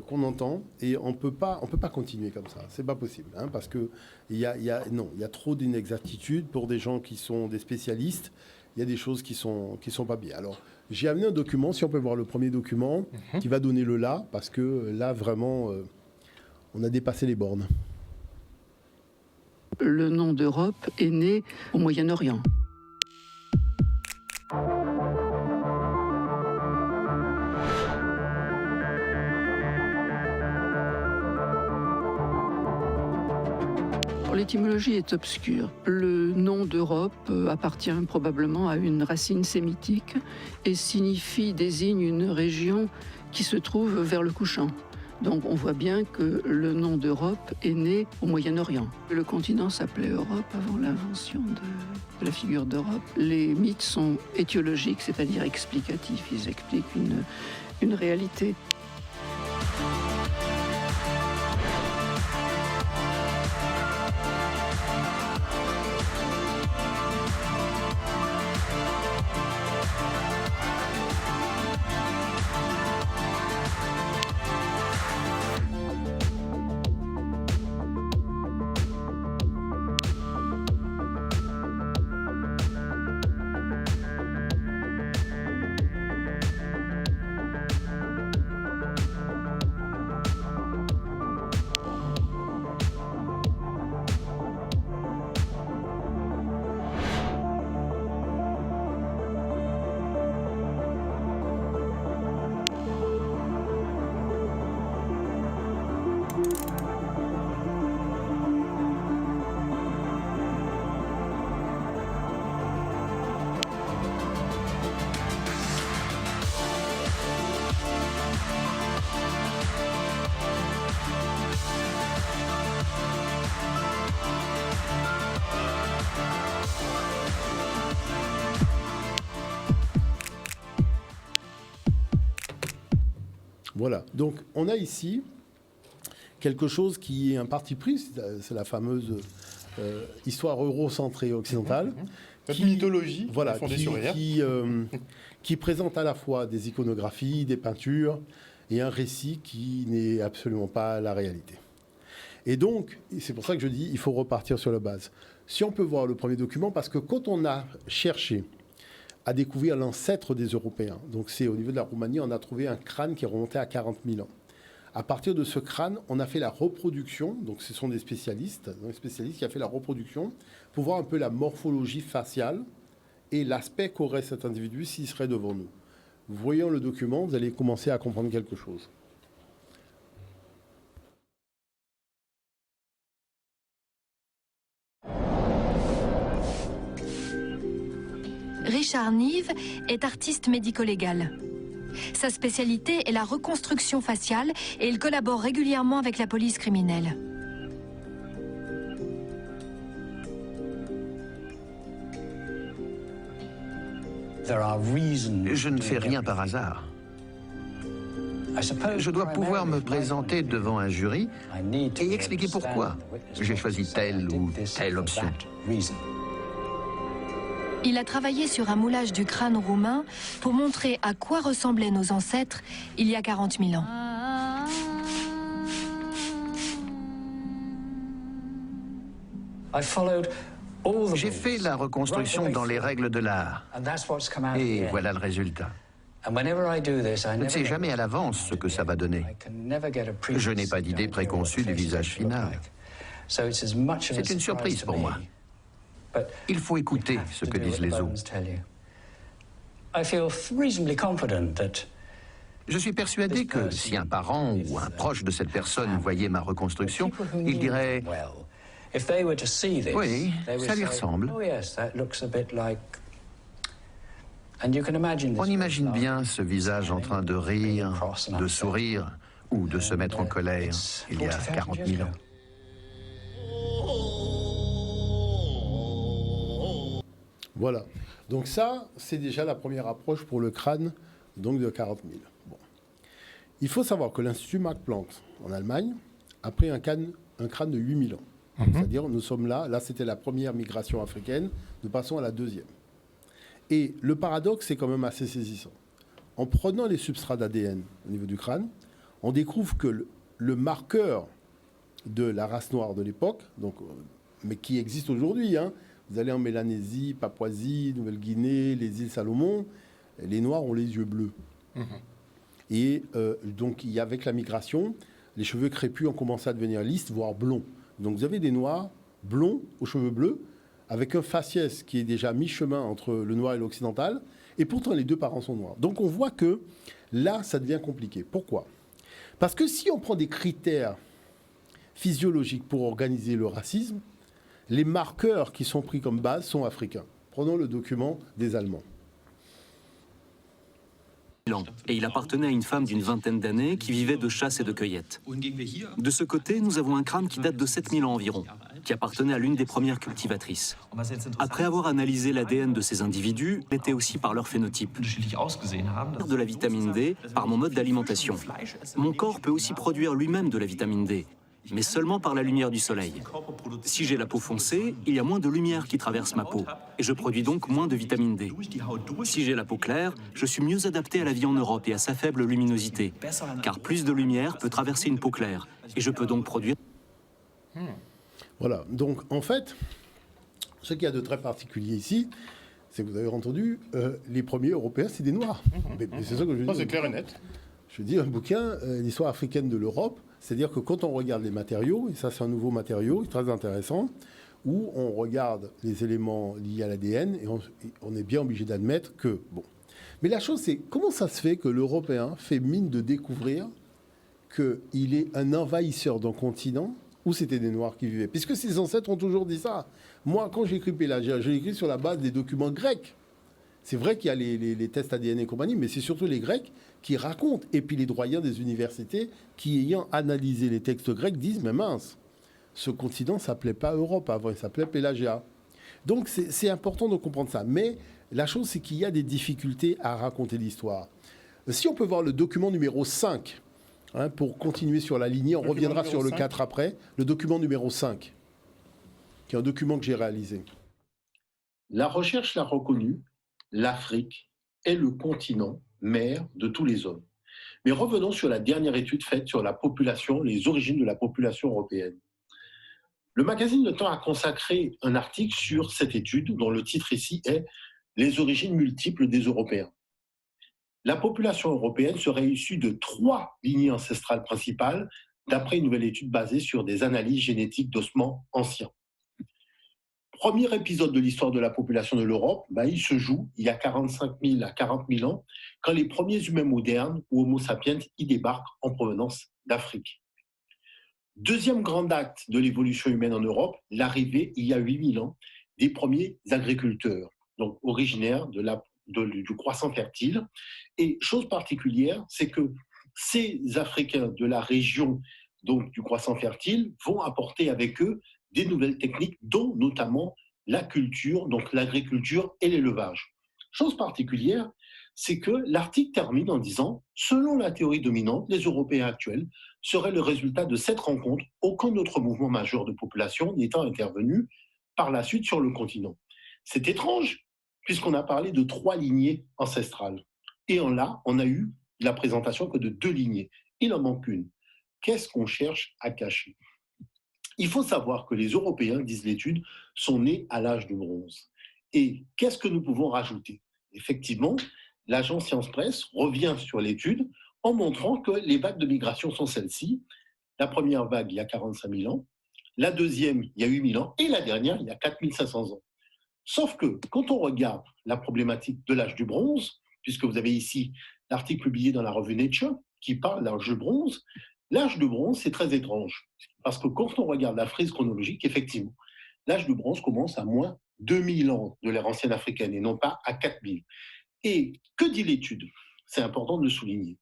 qu'on entend, et on peut pas continuer comme ça, c'est pas possible, hein, parce que il y a trop d'inexactitudes pour des gens qui sont des spécialistes. Il y a des choses qui sont pas bien. Alors, j'ai amené un document, si on peut voir le premier document, qui va donner le là, parce que là, vraiment, on a dépassé les bornes. Le nom d'Europe est né au Moyen-Orient. L'étymologie est obscure. Le nom d'Europe appartient probablement à une racine sémitique et désigne une région qui se trouve vers le couchant. Donc on voit bien que le nom d'Europe est né au Moyen-Orient. Le continent s'appelait Europe avant l'invention de la figure d'Europe. Les mythes sont étiologiques, c'est-à-dire explicatifs. Ils expliquent une réalité. Voilà, donc on a ici quelque chose qui est un parti pris, c'est la fameuse histoire eurocentrée occidentale. Cette mythologie, voilà, fondée sur rien. Qui présente à la fois des iconographies, des peintures, et un récit qui n'est absolument pas la réalité. Et donc, c'est pour ça que je dis, il faut repartir sur la base. Si on peut voir le premier document, parce que quand on a cherché à découvrir l'ancêtre des Européens, donc c'est au niveau de la Roumanie, on a trouvé un crâne qui remontait à 40 000 ans. À partir de ce crâne, on a fait la reproduction, donc ce sont des spécialistes qui ont fait la reproduction pour voir un peu la morphologie faciale et l'aspect qu'aurait cet individu s'il serait devant nous. Voyant le document, vous allez commencer à comprendre quelque chose. Richard Neave est artiste médico-légal. Sa spécialité est la reconstruction faciale et il collabore régulièrement avec la police criminelle. Je ne fais rien par hasard. Je dois pouvoir me présenter devant un jury et expliquer pourquoi j'ai choisi telle ou telle option. Il a travaillé sur un moulage du crâne roumain pour montrer à quoi ressemblaient nos ancêtres il y a 40 000 ans. J'ai fait la reconstruction dans les règles de l'art. Et voilà le résultat. Je ne sais jamais à l'avance ce que ça va donner. Je n'ai pas d'idée préconçue du visage final. C'est une surprise pour moi. Il faut écouter ce que disent les os. Je suis persuadé que si un parent ou un proche de cette personne voyait ma reconstruction, il dirait « Oui, ça lui ressemble ». On imagine bien ce visage en train de rire, de sourire ou de se mettre en colère il y a 40 000 ans. Voilà. Donc ça, c'est déjà la première approche pour le crâne donc de 40 000. Bon. Il faut savoir que l'Institut Max Planck en Allemagne a pris un crâne de 8 000 ans. C'est-à-dire, nous sommes là c'était la première migration africaine, nous passons à la deuxième. Et le paradoxe, c'est quand même assez saisissant. En prenant les substrats d'ADN au niveau du crâne, on découvre que le marqueur de la race noire de l'époque, donc, mais qui existe aujourd'hui, hein, vous allez en Mélanésie, Papouasie, Nouvelle-Guinée, les îles Salomon, les Noirs ont les yeux bleus. Et donc, avec la migration, les cheveux crépus ont commencé à devenir lisses, voire blonds. Donc, vous avez des Noirs blonds aux cheveux bleus, avec un faciès qui est déjà mi-chemin entre le noir et l'occidental, et pourtant les deux parents sont noirs. Donc, on voit que là, ça devient compliqué. Pourquoi ? Parce que si on prend des critères physiologiques pour organiser le racisme, les marqueurs qui sont pris comme base sont africains. Prenons le document des Allemands. Et il appartenait à une femme d'une vingtaine d'années qui vivait de chasse et de cueillette. De ce côté, nous avons un crâne qui date de 7000 ans environ, qui appartenait à l'une des premières cultivatrices. Après avoir analysé l'ADN de ces individus, il était aussi par leur phénotype. De la vitamine D par mon mode d'alimentation. Mon corps peut aussi produire lui-même de la vitamine D, mais seulement par la lumière du soleil. Si j'ai la peau foncée, il y a moins de lumière qui traverse ma peau, et je produis donc moins de vitamine D. Si j'ai la peau claire, je suis mieux adapté à la vie en Europe et à sa faible luminosité, car plus de lumière peut traverser une peau claire, et je peux donc produire... Voilà, donc en fait, ce qu'il y a de très particulier ici, c'est que vous avez entendu, les premiers Européens, c'est des Noirs. Mais c'est ça que je dis. C'est clair et net. Je dis un bouquin, l'histoire africaine de l'Europe, c'est-à-dire que quand on regarde les matériaux, et ça c'est un nouveau matériau très intéressant, où on regarde les éléments liés à l'ADN, et on est bien obligé d'admettre que, bon. Mais la chose c'est, comment ça se fait que l'Européen fait mine de découvrir qu'il est un envahisseur d'un continent où c'était des Noirs qui vivaient? Puisque ses ancêtres ont toujours dit ça. Moi, quand j'écris Pélagia, je l'écris sur la base des documents grecs. C'est vrai qu'il y a les tests ADN et compagnie, mais c'est surtout les Grecs qui racontent. Et puis les doyens des universités qui, ayant analysé les textes grecs, disent « Mais mince, ce continent ne s'appelait pas Europe avant, il s'appelait Pélagia ». Donc c'est important de comprendre ça. Mais la chose, c'est qu'il y a des difficultés à raconter l'histoire. Si on peut voir le document numéro 5, hein, pour continuer sur la lignée, on reviendra sur le 4 après, le document numéro 5, qui est un document que j'ai réalisé. La recherche l'a reconnu. L'Afrique est le continent mère de tous les hommes. Mais revenons sur la dernière étude faite sur la population, les origines de la population européenne. Le magazine Le Temps a consacré un article sur cette étude dont le titre ici est « Les origines multiples des Européens ». la population européenne serait issue de 3 lignées ancestrales principales, d'après une nouvelle étude basée sur des analyses génétiques d'ossements anciens. Premier épisode de l'histoire de la population de l'Europe, il se joue il y a 45 000 à 40 000 ans, quand les premiers humains modernes, ou Homo sapiens, y débarquent en provenance d'Afrique. Deuxième grand acte de l'évolution humaine en Europe, l'arrivée, il y a 8 000 ans, des premiers agriculteurs, donc originaires du croissant fertile. Et chose particulière, c'est que ces Africains de la région donc, du croissant fertile vont apporter avec eux des nouvelles techniques, dont notamment la culture, donc l'agriculture et l'élevage. Chose particulière, c'est que l'article termine en disant « Selon la théorie dominante, les Européens actuels seraient le résultat de cette rencontre, aucun autre mouvement majeur de population n'étant intervenu par la suite sur le continent. » C'est étrange, puisqu'on a parlé de 3 lignées ancestrales. Et là, on a eu la présentation que de 2 lignées. Il en manque une. Qu'est-ce qu'on cherche à cacher? Il faut savoir que les Européens, disent l'étude, sont nés à l'âge de bronze. Et qu'est-ce que nous pouvons rajouter? Effectivement, l'agence Science Presse revient sur l'étude en montrant que les vagues de migration sont celles-ci. La première vague, il y a 45 000 ans. La deuxième, il y a 8 000 ans. Et la dernière, il y a 4 500 ans. Sauf que quand on regarde la problématique de l'âge du bronze, puisque vous avez ici l'article publié dans la revue Nature qui parle de l'âge de bronze, c'est très étrange. Parce que quand on regarde la frise chronologique, effectivement, l'âge du bronze commence à moins 2000 ans de l'ère ancienne africaine et non pas à 4000. Et que dit l'étude? C'est important de le souligner.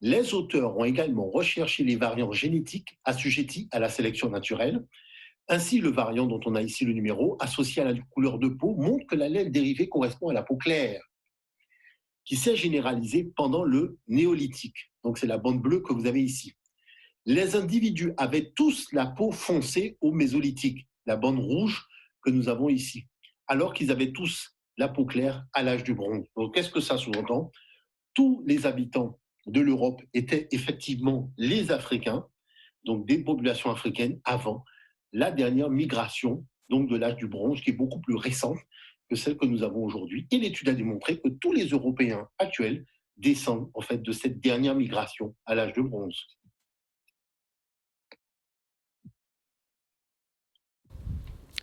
Les auteurs ont également recherché les variants génétiques assujettis à la sélection naturelle. Ainsi, le variant dont on a ici le numéro, associé à la couleur de peau, montre que l'allèle dérivé correspond à la peau claire, qui s'est généralisée pendant le néolithique. Donc c'est la bande bleue que vous avez ici. Les individus avaient tous la peau foncée au mésolithique, la bande rouge que nous avons ici, alors qu'ils avaient tous la peau claire à l'âge du bronze. Donc qu'est-ce que ça sous-entend? Tous les habitants de l'Europe étaient effectivement les Africains, donc des populations africaines avant la dernière migration donc de l'âge du bronze, qui est beaucoup plus récente que celle que nous avons aujourd'hui. Et l'étude a démontré que tous les Européens actuels descendent en fait de cette dernière migration à l'âge de bronze.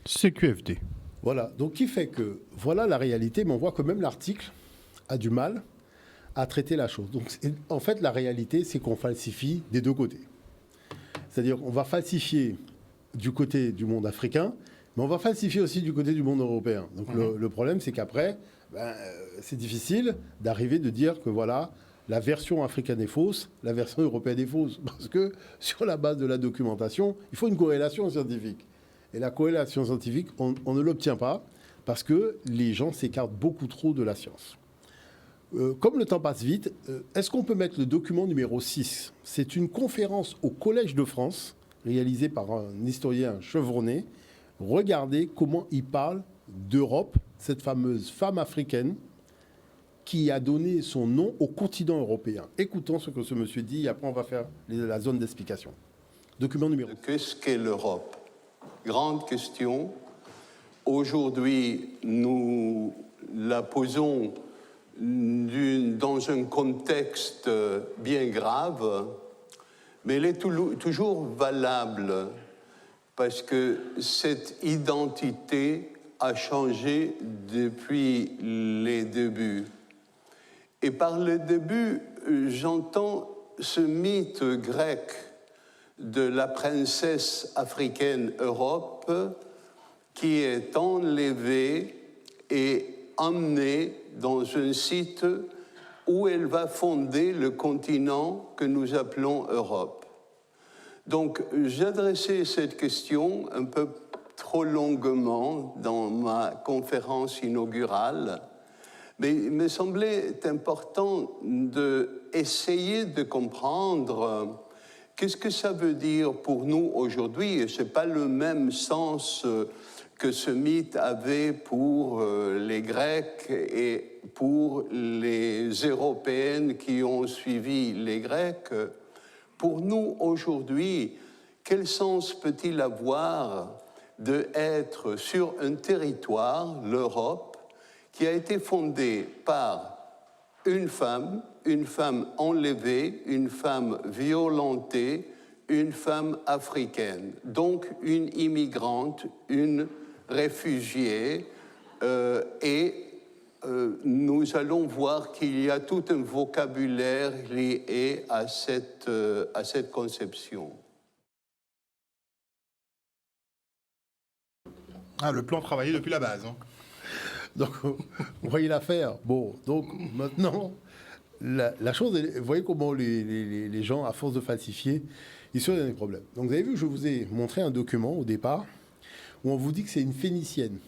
CQFD. Voilà, donc qui fait que, voilà la réalité, mais on voit que même l'article a du mal à traiter la chose. Donc en fait, la réalité, c'est qu'on falsifie des deux côtés. C'est-à-dire qu'on va falsifier du côté du monde africain, mais on va falsifier aussi du côté du monde européen. Donc le problème, c'est qu'après, c'est difficile d'arriver de dire que voilà, la version africaine est fausse, la version européenne est fausse. Parce que sur la base de la documentation, il faut une corrélation scientifique. Et la corrélation scientifique, on ne l'obtient pas parce que les gens s'écartent beaucoup trop de la science. Comme le temps passe vite, est-ce qu'on peut mettre le document numéro 6? C'est une conférence au Collège de France, réalisée par un historien chevronné. Regardez comment il parle d'Europe, cette fameuse femme africaine qui a donné son nom au continent européen. Écoutons ce que ce monsieur dit et après on va faire la zone d'explication. Document numéro 6. Qu'est-ce qu'est l'Europe? Grande question. Aujourd'hui, nous la posons dans un contexte bien grave, mais elle est toujours valable parce que cette identité a changé depuis les débuts. Et par le début, j'entends ce mythe grec de la princesse africaine Europe qui est enlevée et emmenée dans un site où elle va fonder le continent que nous appelons Europe. Donc, j'adressais cette question un peu trop longuement dans ma conférence inaugurale, mais il me semblait important d'essayer de comprendre qu'est-ce que ça veut dire pour nous aujourd'hui. Et ce n'est pas le même sens que ce mythe avait pour les Grecs et pour les Européennes qui ont suivi les Grecs. Pour nous aujourd'hui, quel sens peut-il avoir d'être sur un territoire, l'Europe, qui a été fondé par une femme enlevée, une femme violentée, une femme africaine. Donc une immigrante, une réfugiée, nous allons voir qu'il y a tout un vocabulaire lié à cette conception. Ah, le plan travaillé depuis la base. Hein. Donc, vous voyez l'affaire. Bon, donc maintenant, la chose, vous voyez comment les gens, à force de falsifier, ils sont dans des problèmes. Donc, vous avez vu, je vous ai montré un document au départ où on vous dit que c'est une phénicienne.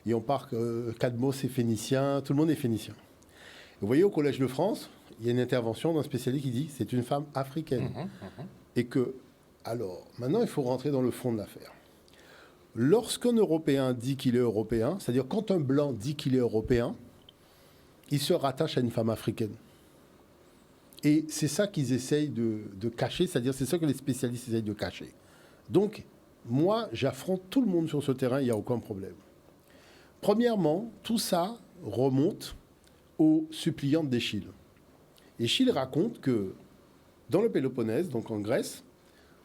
Et on part que Cadmos est phénicien, tout le monde est phénicien. Vous voyez, au Collège de France, il y a une intervention d'un spécialiste qui dit que c'est une femme africaine. Et que, alors, maintenant, il faut rentrer dans le fond de l'affaire. Lorsqu'un Européen dit qu'il est européen, c'est-à-dire quand un Blanc dit qu'il est européen, il se rattache à une femme africaine. Et c'est ça qu'ils essayent de cacher, c'est-à-dire c'est ça que les spécialistes essayent de cacher. Donc, moi, j'affronte tout le monde sur ce terrain, il n'y a aucun problème. Premièrement, tout ça remonte aux suppliantes d'Échille. Échille raconte que dans le Péloponnèse, donc en Grèce,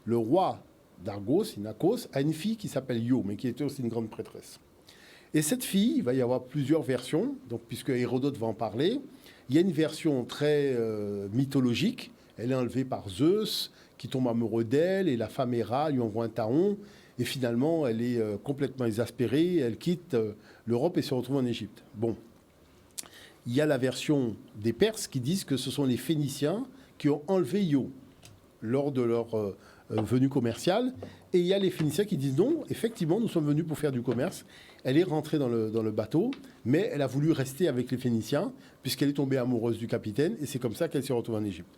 le roi d'Argos, Inachos, a une fille qui s'appelle Io, mais qui était aussi une grande prêtresse. Et cette fille, il va y avoir plusieurs versions, donc, puisque Hérodote va en parler. Il y a une version très mythologique. Elle est enlevée par Zeus, qui tombe amoureux d'elle, et la femme Héra lui envoie un taon. Et finalement, elle est complètement exaspérée, elle quitte l'Europe et se retrouve en Égypte. Bon. Il y a la version des Perses qui disent que ce sont les Phéniciens qui ont enlevé Io lors de leur venue commerciale. Et il y a les Phéniciens qui disent non, effectivement, nous sommes venus pour faire du commerce. Elle est rentrée dans le bateau, mais elle a voulu rester avec les Phéniciens puisqu'elle est tombée amoureuse du capitaine et c'est comme ça qu'elle s'est retrouvée en Égypte.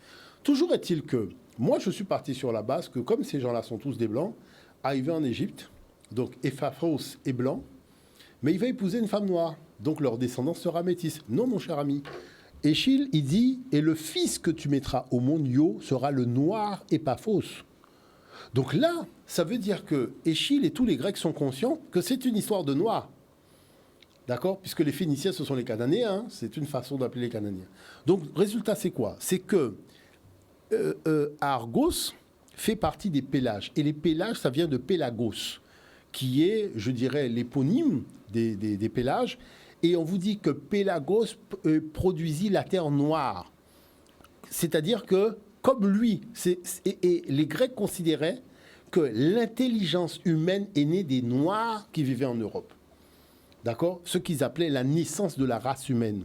Toujours est-il que moi, je suis parti sur la base que comme ces gens-là sont tous des Blancs, arrivé en Égypte, donc Epaphros est blanc, mais il va épouser une femme noire, donc leur descendance sera métisse. Non, mon cher ami. Échille, il dit, et le fils que tu mettras au monde Io sera le noir Epaphos. Donc là, ça veut dire que Échille et tous les Grecs sont conscients que c'est une histoire de noirs. D'accord ? Puisque les Phéniciens, ce sont les Cananéens, hein, c'est une façon d'appeler les Cananéens. Donc, résultat, c'est quoi ? C'est que Argos fait partie des Pélages. Et les Pélages, ça vient de Pélagos, qui est, je dirais, l'éponyme des Pélages. Et on vous dit que Pélagos produisit la terre noire. C'est-à-dire que, comme lui, et les Grecs considéraient que l'intelligence humaine est née des Noirs qui vivaient en Europe. D'accord ? Ce qu'ils appelaient la naissance de la race humaine.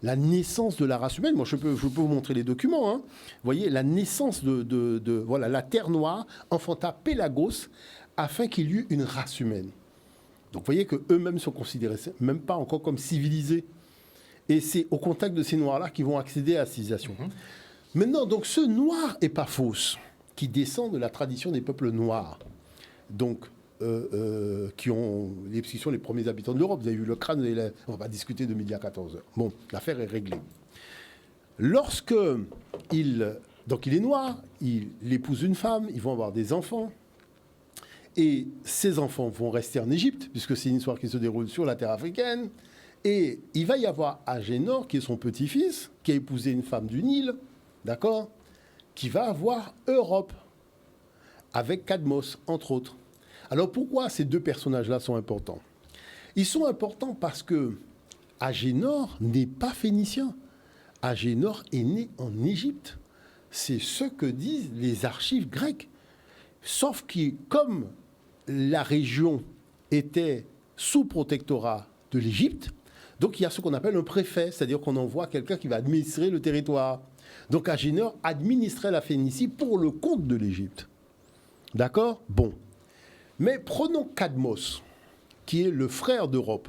La naissance de la race humaine, moi je peux vous montrer les documents. Hein. Vous voyez, la naissance voilà, la terre noire enfanta Pélagos afin qu'il y eût une race humaine. Donc vous voyez qu'eux-mêmes sont considérés même pas encore comme civilisés. Et c'est au contact de ces noirs-là qu'ils vont accéder à la civilisation. Maintenant, donc ce noir Epaphos, qui descend de la tradition des peuples noirs, donc qui sont les premiers habitants de l'Europe. Vous avez vu le crâne, on va discuter de midi à 14h. Bon, l'affaire est réglée. Donc il est noir, il épouse une femme, ils vont avoir des enfants, et ces enfants vont rester en Égypte, puisque c'est une histoire qui se déroule sur la terre africaine, et il va y avoir Agénor, qui est son petit-fils, qui a épousé une femme du Nil, d'accord, qui va avoir Europe, avec Cadmos, entre autres. Alors pourquoi ces deux personnages-là sont importants ? Ils sont importants parce que Agénor n'est pas phénicien. Agénor est né en Égypte. C'est ce que disent les archives grecques. Sauf que comme la région était sous protectorat de l'Égypte, donc il y a ce qu'on appelle un préfet, c'est-à-dire qu'on envoie quelqu'un qui va administrer le territoire. Donc Agénor administrait la Phénicie pour le compte de l'Égypte. D'accord ? Bon. Mais prenons Cadmos, qui est le frère d'Europe.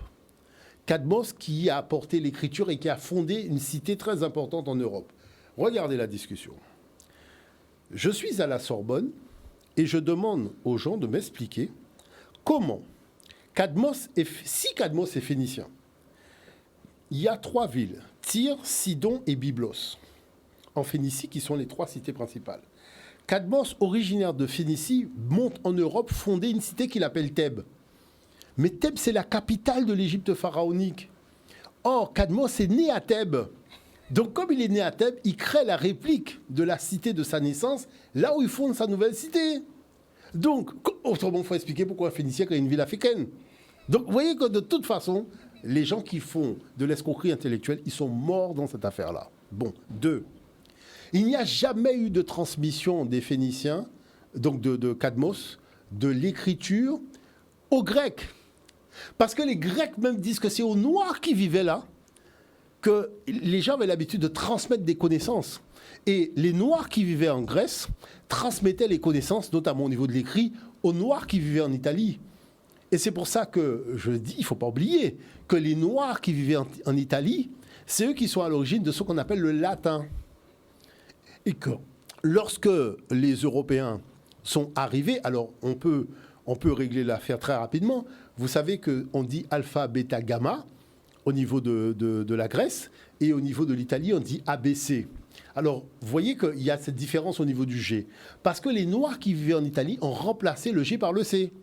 Cadmos qui a apporté l'écriture et qui a fondé une cité très importante en Europe. Regardez la discussion. Je suis à la Sorbonne et je demande aux gens de m'expliquer comment si Cadmos est phénicien, il y a 3 villes, Tyr, Sidon et Byblos, en Phénicie, qui sont les 3 cités principales. Cadmos, originaire de Phénicie, monte en Europe fonder une cité qu'il appelle Thèbes. Mais Thèbes, c'est la capitale de l'Égypte pharaonique. Or, Cadmos est né à Thèbes. Donc, comme il est né à Thèbes, il crée la réplique de la cité de sa naissance, là où il fonde sa nouvelle cité. Donc, autrement, il faut expliquer pourquoi Phénicie est une ville africaine. Donc, vous voyez que de toute façon, les gens qui font de l'escroquerie intellectuelle, ils sont morts dans cette affaire-là. Bon, 2. Il n'y a jamais eu de transmission des Phéniciens, donc de Cadmos, de l'écriture aux Grecs. Parce que les Grecs même disent que c'est aux Noirs qui vivaient là que les gens avaient l'habitude de transmettre des connaissances. Et les Noirs qui vivaient en Grèce transmettaient les connaissances, notamment au niveau de l'écrit, aux Noirs qui vivaient en Italie. Et c'est pour ça que je dis, il ne faut pas oublier que les Noirs qui vivaient en Italie, c'est eux qui sont à l'origine de ce qu'on appelle le latin. Et que lorsque les Européens sont arrivés, alors on peut régler l'affaire très rapidement. Vous savez qu'on dit alpha, bêta, gamma au niveau de la Grèce, et au niveau de l'Italie, on dit ABC. Alors, vous voyez qu'il y a cette différence au niveau du G. Parce que les Noirs qui vivaient en Italie ont remplacé le G par le C.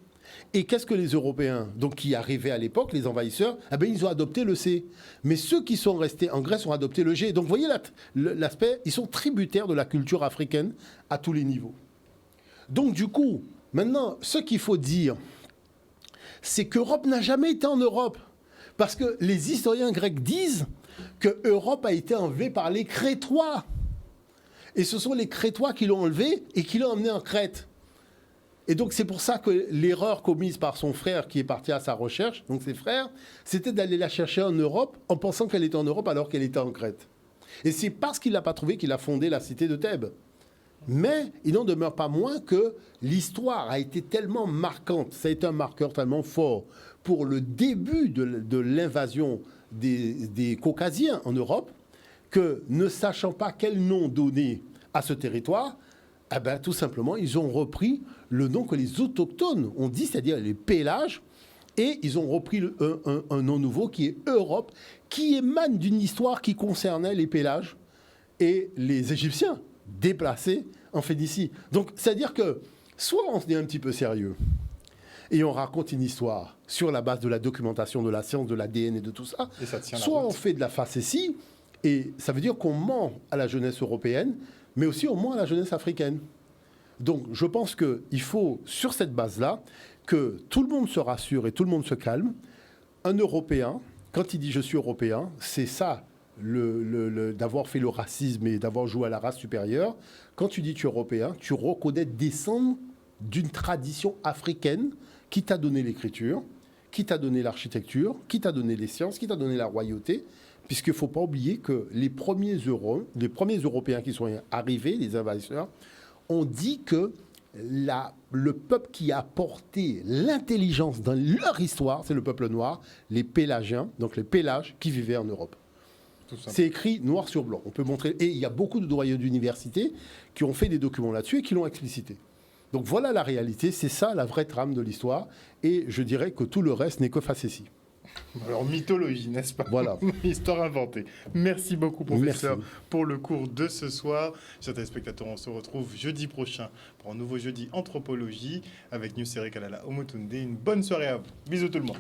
Et qu'est-ce que les Européens, donc qui arrivaient à l'époque, les envahisseurs, eh bien, ils ont adopté le C. Mais ceux qui sont restés en Grèce ont adopté le G. Donc, vous voyez l'aspect, ils sont tributaires de la culture africaine à tous les niveaux. Donc, du coup, maintenant, ce qu'il faut dire, c'est qu'Europe n'a jamais été en Europe. Parce que les historiens grecs disent que Europe a été enlevée par les Crétois. Et ce sont les Crétois qui l'ont enlevée et qui l'ont emmenée en Crète. Et donc c'est pour ça que l'erreur commise par son frère qui est parti à sa recherche, donc ses frères, c'était d'aller la chercher en Europe en pensant qu'elle était en Europe alors qu'elle était en Crète. Et c'est parce qu'il ne l'a pas trouvée qu'il a fondé la cité de Thèbes. Mais il n'en demeure pas moins que l'histoire a été tellement marquante, ça a été un marqueur tellement fort pour le début de l'invasion des Caucasiens en Europe, que ne sachant pas quel nom donner à ce territoire, eh ben, tout simplement, ils ont repris le nom que les autochtones ont dit, c'est-à-dire les Pélages, et ils ont repris un nom nouveau qui est Europe, qui émane d'une histoire qui concernait les Pélages et les Égyptiens déplacés en Phénicie. Donc, c'est-à-dire que soit on est un petit peu sérieux et on raconte une histoire sur la base de la documentation, de la science, de l'ADN et de tout ça, soit on fait de la facétie, et ça veut dire qu'on ment à la jeunesse européenne, mais aussi on ment à la jeunesse africaine. Donc, je pense qu'il faut, sur cette base-là, que tout le monde se rassure et tout le monde se calme. Un Européen, quand il dit « je suis européen », c'est ça, d'avoir fait le racisme et d'avoir joué à la race supérieure. Quand tu dis « tu es européen », tu reconnais descendre d'une tradition africaine qui t'a donné l'écriture, qui t'a donné l'architecture, qui t'a donné les sciences, qui t'a donné la royauté, puisqu'il ne faut pas oublier que les premiers Européens qui sont arrivés, les envahisseurs, ont dit que le peuple qui a porté l'intelligence dans leur histoire, c'est le peuple noir, les Pélagiens, donc les Pélages qui vivaient en Europe. C'est écrit noir sur blanc. On peut montrer. Et il y a beaucoup de doyens d'université qui ont fait des documents là-dessus et qui l'ont explicité. Donc voilà la réalité, c'est ça la vraie trame de l'histoire. Et je dirais que tout le reste n'est que facétie. Alors, mythologie, n'est-ce pas? Voilà. Histoire inventée. Merci beaucoup, professeur, pour le cours de ce soir. Chers téléspectateurs, on se retrouve jeudi prochain pour un nouveau jeudi anthropologie avec Nusere Kalala Omotunde. Une bonne soirée à vous. Bisous tout le monde.